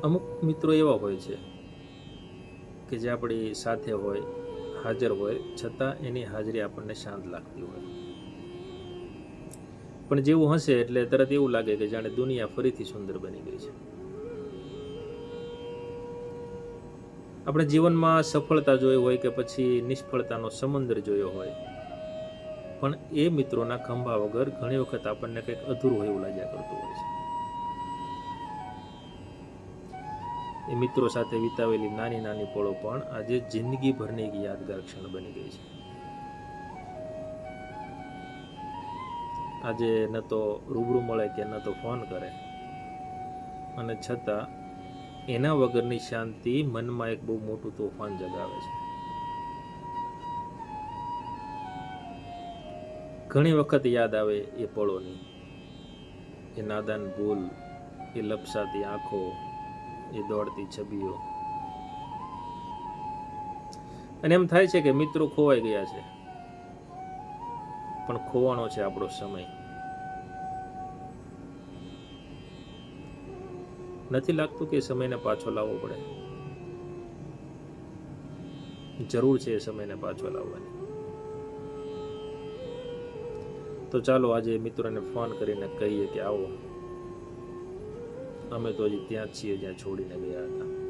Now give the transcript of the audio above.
અમુક મિત્રો એવા હોય છે કે જે આપણી સાથે હોય, હાજર હોય, છતાં એની હાજરી આપણને શાંત લાગતી હોય. પણ જેવું હશે એટલે તરત એવું લાગે કે જાણે દુનિયા ફરીથી સુંદર બની ગઈ છે. આપણે જીવનમાં સફળતા જોઈ હોય કે પછી નિષ્ફળતાનો સમંદર જોયો હોય, પણ એ મિત્રોના ખંભા વગર ઘણી વખત આપણને કંઈક અધૂરું હોય એવું લાગ્યા કરતું હોય છે. એ મિત્રો સાથે વિતાવેલી નાની નાની પળો પણ આજે જિંદગીભરની એક યાદગાર ક્ષણ બની ગઈ છે. આજે ન તો રૂબરૂ મળે કે ન તો ફોન કરે, અને છતાં એના વગરની શાંતિ મનમાં એક બહુ મોટું તોફાન જગાવે છે. ઘણી વખત યાદ આવે એ પળોની, એ નાદાન ભૂલ, એ લપસાતી આંખો, એ દોડતી છબીઓ. અને એમ થાય છે કે મિત્રો ખોવાઈ ગયા છે, પણ ખોવાનો છે આપણો સમય. નથી લાગતું કે સમયને પાછો લાવવો પડે? જરૂર છે એ સમયને પાછો લાવવાની. તો ચાલો આજે મિત્રોને ફોન કરીને કહીએ કે આવો, અમે તો હજી ત્યાં જ છીએ જ્યાં છોડીને ગયા હતા.